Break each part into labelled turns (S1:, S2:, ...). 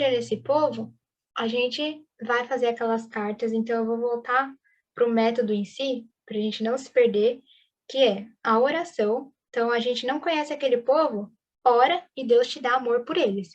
S1: escolhendo esse povo, a gente vai fazer aquelas cartas, então eu vou voltar para o método em si, para a gente não se perder, que é a oração. Então, a gente não conhece aquele povo, ora e Deus te dá amor por eles.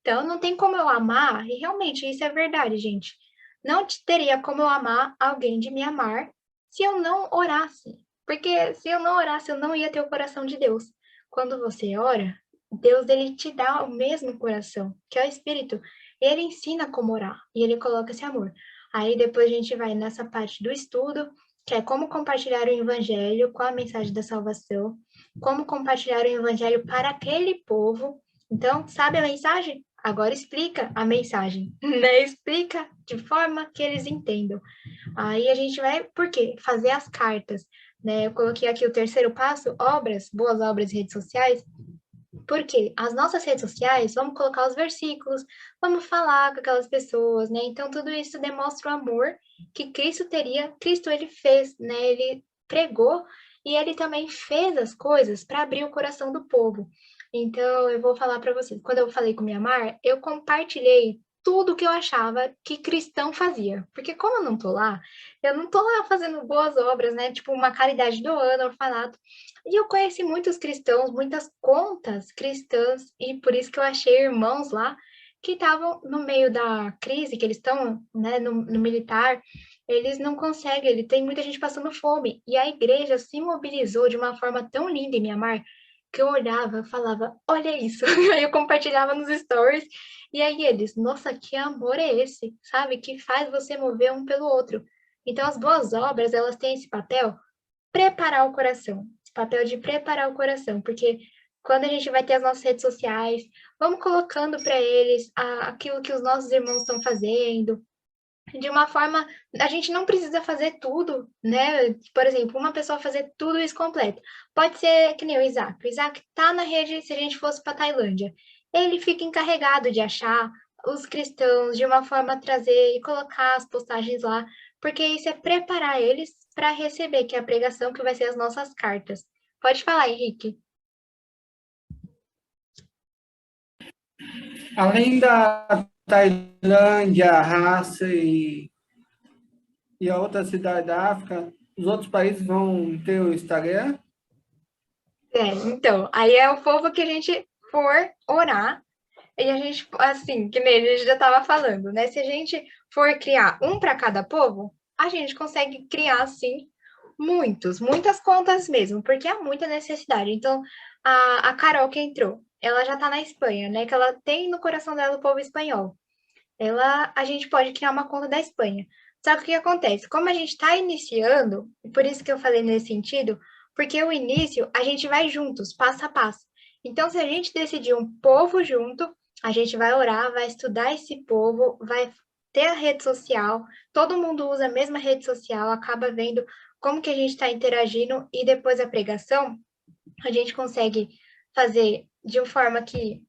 S1: Então, não tem como eu amar, e realmente isso é verdade, gente. Não teria como eu amar alguém de me amar se eu não orasse. Porque se eu não orasse, eu não ia ter o coração de Deus. Quando você ora, Deus ele te dá o mesmo coração, que é o Espírito. Ele ensina como orar e ele coloca esse amor. Aí depois a gente vai nessa parte do estudo, que é como compartilhar o evangelho com a mensagem da salvação, como compartilhar o evangelho para aquele povo. Então, sabe a mensagem? Agora explica a mensagem, né? Explica de forma que eles entendam. Aí a gente vai, por quê? Fazer as cartas, né? Eu coloquei aqui o terceiro passo, obras, boas obras em redes sociais, porque as nossas redes sociais, vamos colocar os versículos, vamos falar com aquelas pessoas, né? Então, tudo isso demonstra o amor que Cristo teria. Cristo, ele fez, né? Ele pregou e ele também fez as coisas para abrir o coração do povo. Então, eu vou falar para vocês. Quando eu falei com minha Mar, eu compartilhei tudo que eu achava que cristão fazia. Porque como eu não tô lá, eu não tô lá fazendo boas obras, né? Tipo, uma caridade do ano, orfanato. E eu conheci muitos cristãos, muitas contas cristãs, e por isso que eu achei irmãos lá que estavam no meio da crise, que eles estão, né, no militar, eles não conseguem, ele tem muita gente passando fome. E a igreja se mobilizou de uma forma tão linda em Mianmar, que eu olhava, eu falava, olha isso. Aí eu compartilhava nos stories, e aí eles, nossa, que amor é esse, sabe? Que faz você mover um pelo outro. Então, as boas obras, elas têm esse papel, preparar o coração, esse papel de preparar o coração, porque quando a gente vai ter as nossas redes sociais, vamos colocando para eles aquilo que os nossos irmãos estão fazendo, de uma forma, a gente não precisa fazer tudo, né? Por exemplo, uma pessoa fazer tudo isso completo. Pode ser que nem o Isaac. O Isaac tá na rede, se a gente fosse para Tailândia. Ele fica encarregado de achar os cristãos de uma forma a trazer e colocar as postagens lá, porque isso é preparar eles para receber, que é a pregação que vai ser as nossas cartas. Pode falar, Henrique.
S2: Além da Tailândia, Raça e a outra cidade da África, os outros países vão ter o Instagram?
S1: Então, aí é o povo que a gente for orar. E a gente, assim, que nem a gente já estava falando, né? Se a gente for criar um para cada povo, a gente consegue criar, assim, muitas contas mesmo, porque há muita necessidade. Então, a Carol que entrou, ela já está na Espanha, né? Que ela tem no coração dela o povo espanhol. A gente pode criar uma conta da Espanha. Só que o que acontece? Como a gente está iniciando, e por isso que eu falei nesse sentido, porque o início a gente vai juntos, passo a passo. Então, se a gente decidir um povo junto, a gente vai orar, vai estudar esse povo, vai ter a rede social, todo mundo usa a mesma rede social, acaba vendo como que a gente está interagindo e depois a pregação, a gente consegue fazer de uma forma que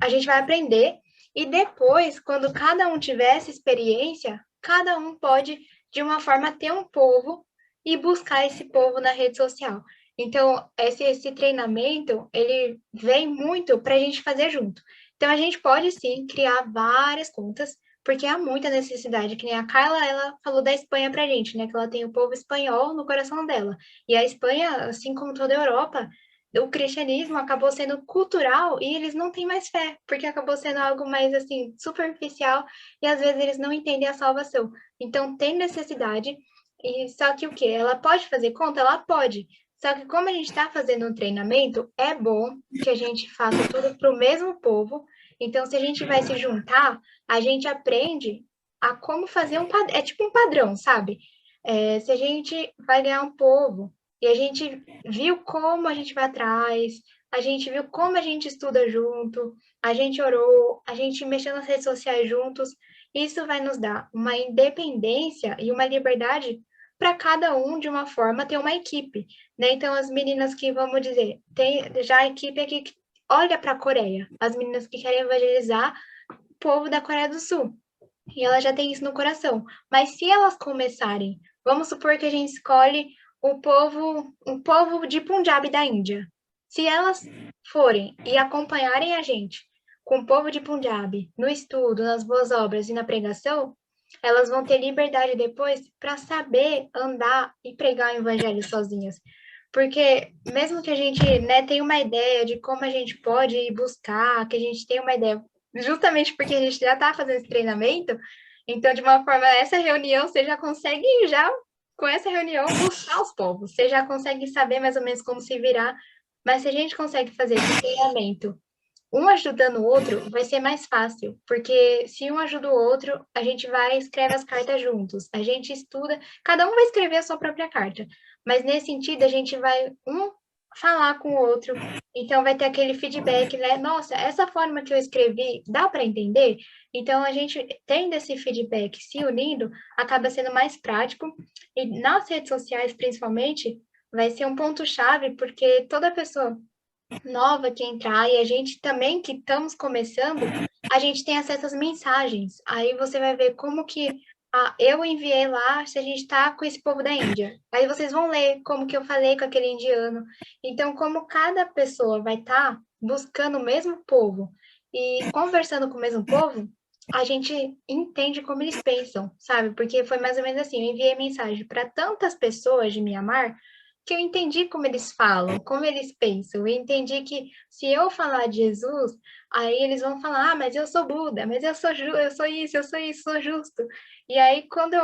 S1: a gente vai aprender e depois, quando cada um tiver essa experiência, cada um pode, de uma forma, ter um povo e buscar esse povo na rede social. Então, esse treinamento, ele vem muito para a gente fazer junto. Então, a gente pode, sim, criar várias contas, porque há muita necessidade, que nem a Carla, ela falou da Espanha para a gente, né, que ela tem o povo espanhol no coração dela. E a Espanha, assim como toda a Europa, o cristianismo acabou sendo cultural e eles não têm mais fé, porque acabou sendo algo mais assim superficial e às vezes eles não entendem a salvação. Então tem necessidade e só que o que? Ela pode fazer conta? Ela pode. Só que como a gente está fazendo um treinamento, é bom que a gente faça tudo para o mesmo povo. Então, se a gente vai se juntar, a gente aprende a como fazer um padrão. É tipo um padrão, sabe? Se a gente vai ganhar um povo, e a gente viu como a gente vai atrás, a gente viu como a gente estuda junto, a gente orou, a gente mexeu nas redes sociais juntos. Isso vai nos dar uma independência e uma liberdade para cada um, de uma forma, ter uma equipe, né? Então, as meninas que, vamos dizer, tem já a equipe aqui que olha para a Coreia, as meninas que querem evangelizar o povo da Coreia do Sul, e ela já tem isso no coração. Mas se elas começarem, vamos supor que a gente escolhe o povo de Punjab da Índia. Se elas forem e acompanharem a gente, com o povo de Punjab, no estudo, nas boas obras e na pregação, elas vão ter liberdade depois para saber andar e pregar o evangelho sozinhas. Porque mesmo que a gente, né, tenha uma ideia de como a gente pode ir buscar, que a gente tenha uma ideia, justamente porque a gente já está fazendo esse treinamento, então, de uma forma, essa reunião, você já consegue já, com essa reunião, buscar os povos. Você já consegue saber mais ou menos como se virar. Mas se a gente consegue fazer esse treinamento um ajudando o outro, vai ser mais fácil, porque se um ajuda o outro, a gente vai e escreve as cartas juntos, a gente estuda, cada um vai escrever a sua própria carta, mas nesse sentido a gente vai um falar com o outro, então vai ter aquele feedback, né? Nossa, essa forma que eu escrevi, dá para entender? Então a gente tendo esse feedback, se unindo, acaba sendo mais prático, e nas redes sociais principalmente, vai ser um ponto-chave, porque toda pessoa nova que entrar e a gente também que estamos começando, a gente tem acesso às mensagens. Aí você vai ver como que eu enviei lá se a gente está com esse povo da Índia. Aí vocês vão ler como que eu falei com aquele indiano. Então, como cada pessoa vai estar buscando o mesmo povo e conversando com o mesmo povo, a gente entende como eles pensam, sabe? Porque foi mais ou menos assim, eu enviei mensagem para tantas pessoas de Mianmar que eu entendi como eles falam, como eles pensam. Eu entendi que se eu falar de Jesus, aí eles vão falar, mas eu sou Buda, mas eu sou isso, sou justo. E aí, quando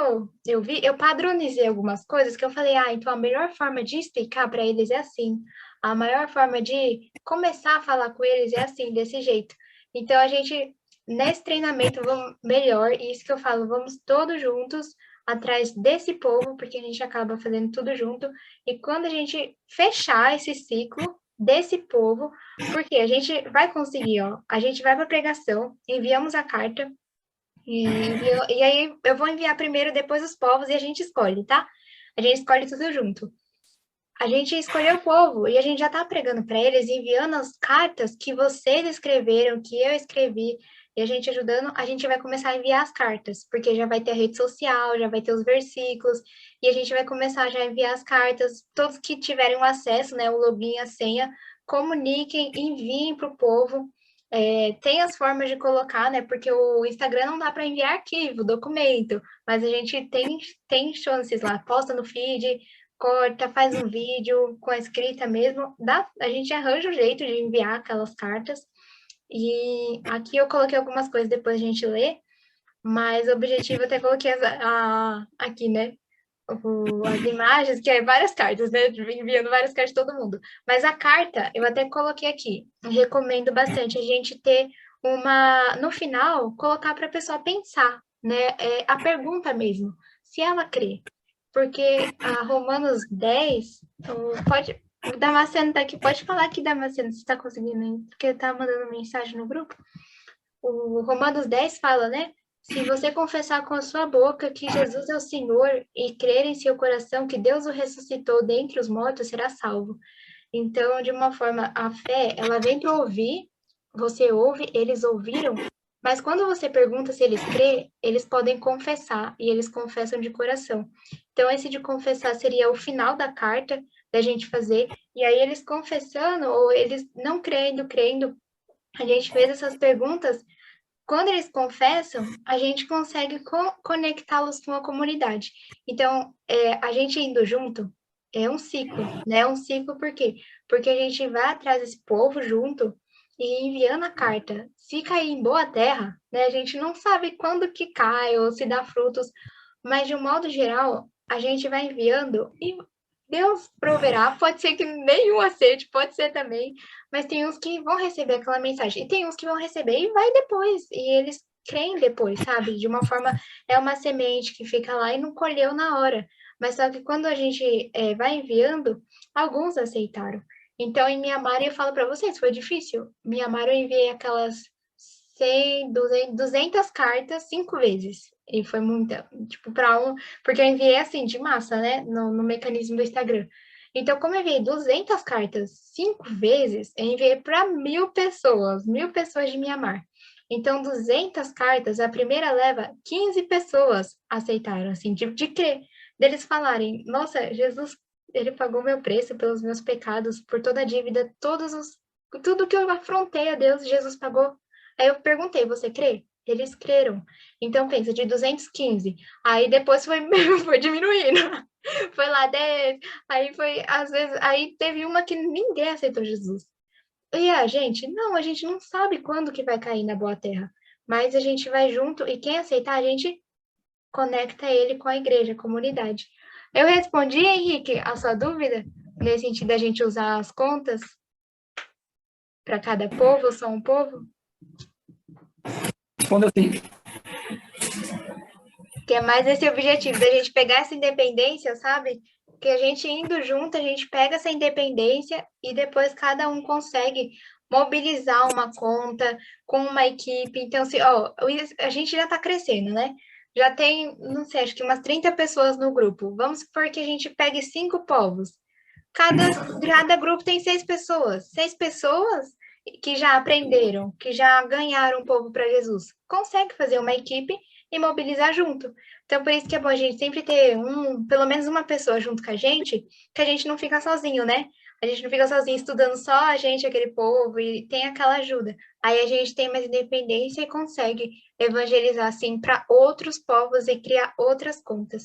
S1: eu vi, eu padronizei algumas coisas que eu falei, então a melhor forma de explicar para eles é assim. A maior forma de começar a falar com eles é assim, desse jeito. Então, a gente, nesse treinamento, vamos melhor, e isso que eu falo, vamos todos juntos atrás desse povo, porque a gente acaba fazendo tudo junto, e quando a gente fechar esse ciclo desse povo, porque a gente vai conseguir, ó, a gente vai para a pregação, enviamos a carta, e aí eu vou enviar primeiro, depois os povos, e a gente escolhe, tá? A gente escolhe tudo junto. A gente escolheu o povo e a gente já está pregando para eles, enviando as cartas que vocês escreveram, que eu escrevi, e a gente ajudando, a gente vai começar a enviar as cartas, porque já vai ter a rede social, já vai ter os versículos, e a gente vai começar já a enviar as cartas, todos que tiverem o acesso, né, o login, a senha, comuniquem, enviem para o povo. Tem as formas de colocar, né? Porque o Instagram não dá para enviar arquivo, documento, mas a gente tem chances lá, posta no feed, corta, faz um vídeo com a escrita mesmo, a gente arranja um jeito de enviar aquelas cartas. E aqui eu coloquei algumas coisas, depois a gente lê, mas o objetivo eu até coloquei aqui, né? As imagens, que é várias cartas, né? Enviando várias cartas de todo mundo. Mas a carta, eu até coloquei aqui. Recomendo bastante a gente ter no final, colocar para a pessoa pensar, né? A pergunta mesmo, se ela crê. Porque a Romanos 10, o Damasceno tá aqui, pode falar aqui, Damasceno, se está conseguindo, hein? Porque tá mandando mensagem no grupo. O Romanos 10 fala, né? Se você confessar com a sua boca que Jesus é o Senhor e crer em seu coração que Deus o ressuscitou dentre os mortos, será salvo. Então, de uma forma, a fé, ela vem para ouvir, você ouve, eles ouviram, mas quando você pergunta se eles crê, eles podem confessar, e eles confessam de coração. Então, esse de confessar seria o final da carta da gente fazer, e aí eles confessando, ou eles não crendo, a gente fez essas perguntas, quando eles confessam, a gente consegue conectá-los com a comunidade. Então, a gente indo junto é um ciclo, né? Um ciclo por quê? Porque a gente vai atrás desse povo junto e enviando a carta. Se cair em boa terra, né? A gente não sabe quando que cai ou se dá frutos, mas de um modo geral, a gente vai enviando e Deus proverá. Pode ser que nenhum acerte, pode ser também, mas tem uns que vão receber aquela mensagem, e tem uns que vão receber e vai depois, e eles creem depois, sabe? De uma forma, é uma semente que fica lá e não colheu na hora. Mas só que quando a gente vai enviando, alguns aceitaram. Então, em Mianmar, eu falo para vocês, foi difícil. Mianmar, eu enviei aquelas 100, 200 cartas 5 vezes. E foi muita, tipo, porque eu enviei assim, de massa, né, no mecanismo do Instagram. Então, como eu enviei 200 cartas 5 vezes, eu enviei para 1.000 pessoas de Mianmar. Então, 200 cartas, a primeira leva, 15 pessoas aceitaram, assim, de crer, deles falarem, nossa, Jesus, ele pagou meu preço pelos meus pecados, por toda a dívida, tudo que eu afrontei a Deus, Jesus pagou. Aí eu perguntei, você crê? Eles creram. Então, pensa, de 215. Aí depois foi, foi diminuindo. Foi lá 10. Aí foi, às vezes, aí teve uma que ninguém aceitou Jesus. E a gente, não, a gente não sabe quando que vai cair na boa terra. Mas a gente vai junto e quem aceitar, a gente conecta ele com a igreja, a comunidade. Eu respondi, Henrique, a sua dúvida, nesse sentido da gente usar as contas para cada povo, só um povo,
S2: Responda assim.
S1: que é mais esse objetivo da gente pegar essa independência, sabe? Que a gente indo junto, a gente pega essa independência e depois cada um consegue mobilizar uma conta com uma equipe. Então, assim, ó, a gente já está crescendo, né? Já tem, não sei, acho que umas 30 pessoas no grupo. Vamos supor que a gente pegue 5 povos. Cada grupo tem 6 pessoas. 6 pessoas que já aprenderam, que já ganharam um povo para Jesus. Consegue fazer uma equipe e mobilizar junto. Então, por isso que é bom a gente sempre ter pelo menos uma pessoa junto com a gente, que a gente não fica sozinho, né? A gente não fica sozinho estudando só a gente, aquele povo, e tem aquela ajuda. Aí a gente tem mais independência e consegue evangelizar, assim, para outros povos e criar outras contas.